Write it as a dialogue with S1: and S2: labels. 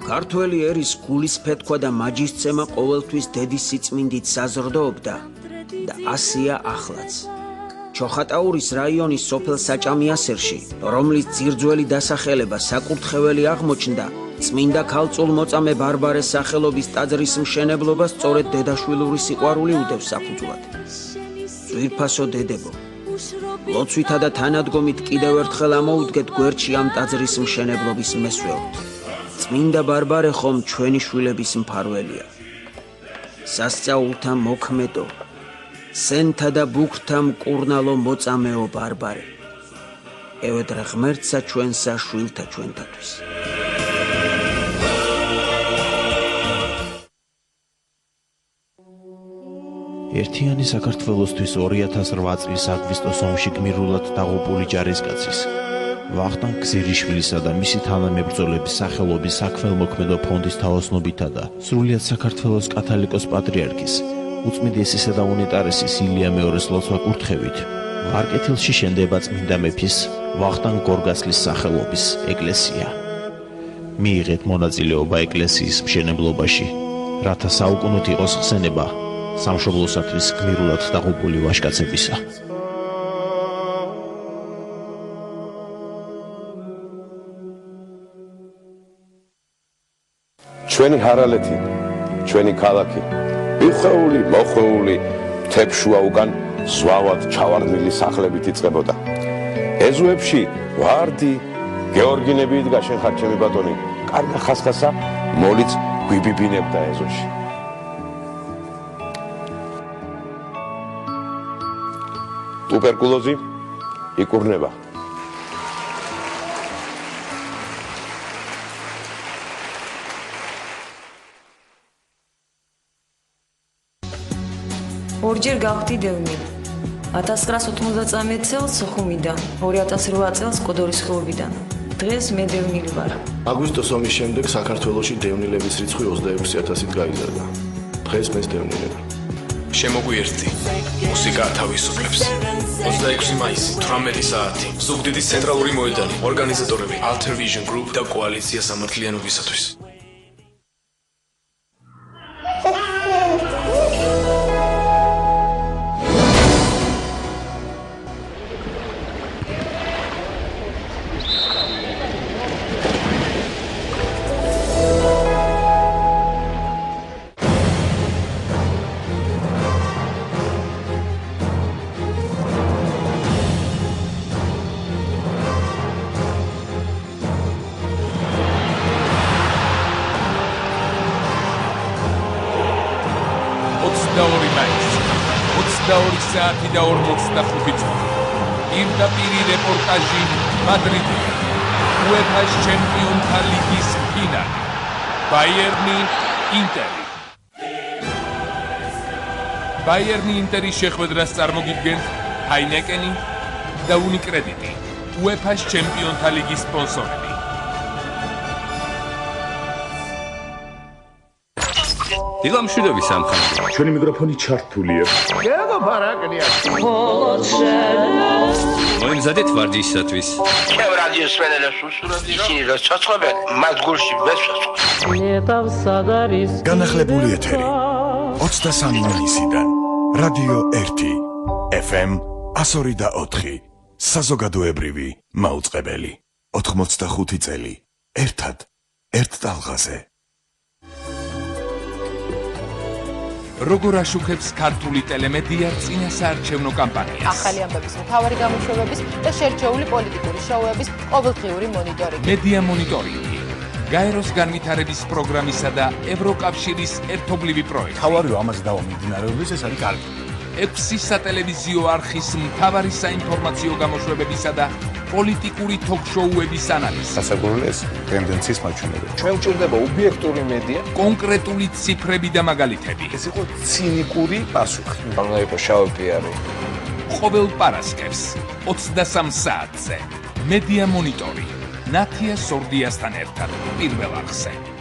S1: ქართველი ერის გულისფეთქვა და მაჯისცემა ყოველთვის დედის სიწმინდით საზრდოობდა და ასია ახლაც. ჩოხატაურის რაიონის სოფელ საჭამიასერში, რომლის ძირძველი დასახელება საკურთხეველი აღმოჩნდა, წმინდა ქალწულმოწამე ბარბარეს სახელობის ტაძრის მშენებლობას სწორედ დედაშვილური სიყვარული უდევს საფუძვლად. ძვირფასო დედებო, ლოცვითა და თანადგომით კიდევ ერთხელ ამოუდგეთ გვერდში ამ ტაძრის მშენებლობის მესვეოდ. წმინდა ბარბარე ხომ ჩვენი შვილების მფარველია. სასწაულთა მოქმედო, სენთა და ბუქთა მკურნალო მოწამეო ბარბარე. ევედრე ღმერთსა ჩვენსა შვილთა ჩვენთათვის.
S2: ერთიანი საქართველოსთვის 2008 წლის აგვისტოს ომში გმირულად დაღუპული ჯარისკაცის ვახტანგ გზირიშვილისა და მისი თანამებრძოლების სახელობის საქველმოქმედო ფონდის თაოსნობითა და სრულიად საქართველოს კათოლიკოს პატრიარქის უწმიდესისა და უნეტარესის ილია მეორეს ლოცვა-კურთხევით ვარკეთილში შენდება წმინდა მეფის ვახტანგ გორგასლის სახელობის ეკლესია. მიიღეთ მონაწილეობა ეკლესიის მშენებლობაში, რათა საუკუნოდ იყოს ხსენება სამშობლოსათვის გმირულად დაღუპული ვაჟკაცებისა.
S3: ჩვენი ჰარალეთი, ჩვენი ქალაქი, მიხეული, მოხვეული, მთებშუა უკან ზვავად ჩავარდნილი სახლებით იწყებოდა. ეზოებში ვარდი, გეორგინები იდგა, შენ ხარ ჩემი ბატონი, კარგა ხასხასა, მოლიც გვიბიბინებდა ეზოში. ტუბერკულოზი იკურნება.
S4: ორჯერ გავხდი დევნილი. 1990 წელს სოხუმიდან, 2008 წელს კოდორის ხეობიდან. დღეს მე დევნილი ვარ.
S5: აგვისტოს ომის შემდეგ საქართველოში დევნილების რიცხვი 26,000-ით გაიზარდა. დღეს მე დევნილი ვარ.
S6: შემოგვიერთდი. მუსიკა თავისუფლებს. 26 მაისი, 18 საათი. ზუგდიდის ცენტრალური მოედანი. ორგანიზატორები Alter Vision Group და კოალიცია სამართლიანობისათვის.
S7: საათი და 45 წუთი. პირდაპირი რეპორტაჟი მადრიდი. UEFA-ს ჩემპიონთა ლიგის ფინალი. ბაიერნი ინტერი. ბაიერნი ინტერის შეხვედრას წარმოგიდგენთ ჰაინეკენი და უნიკრედიტი. UEFA-ს ჩემპიონთა ლიგის სპონსორები.
S8: დილამშვიდობის სამხატვრო.
S9: ჩვენი მიკროფონი ჩართულია.
S10: გეგო ფარაკნია.
S8: მოიმზადეთ ვარჯიშისათვის.
S10: ჩემ რადიოს სვენელებს უსურვებდი, ისინი რა ცოცხლობენ, მათ გულში ვესვასო.
S9: განახლებული ეთერი. 23 მაისიდან. რადიო 1. FM 102.4. საზოგადოებრივი მაუწყებელი. 85 წელი. ერთად. ერთ ტალღაზე.
S7: როგორ აშუქებს ქართული ტელემედია წინასაარჩევნო კამპანიას?
S11: ახალი ამბების მთავარი გამოშვებების და შერჩეული პოლიტიკური შოუების ყოველდღიური მონიტორინგი.
S7: მედია მონიტორინგი. გაეროს განვითარების პროგრამისა და ევროკავშირის ერთობლივი პროექტი.
S9: თავარი ამაზე დავამდინარეობის, ეს არის კარგი.
S7: 6 სატელევიზიო არხის მთავარი საინფორმაციო გამოშვებებისა და პოლიტიკური თოქ-შოუების ანალიზი.
S9: სასაგუროა ეს ტენდენციის მაჩვენებელი.
S10: ჩვენ ვჭირდება ობიექტური მედია,
S7: კონკრეტული ციფრები და მაგალითები.
S10: ეს იყო ცინიკური პასუხი. უნდა იყოს შავი პიარი.
S7: ყოველ პარასკევს 23 საათზე მედია მონიტორი. ნათია სორდიასთან ერთად პირველ არხზე.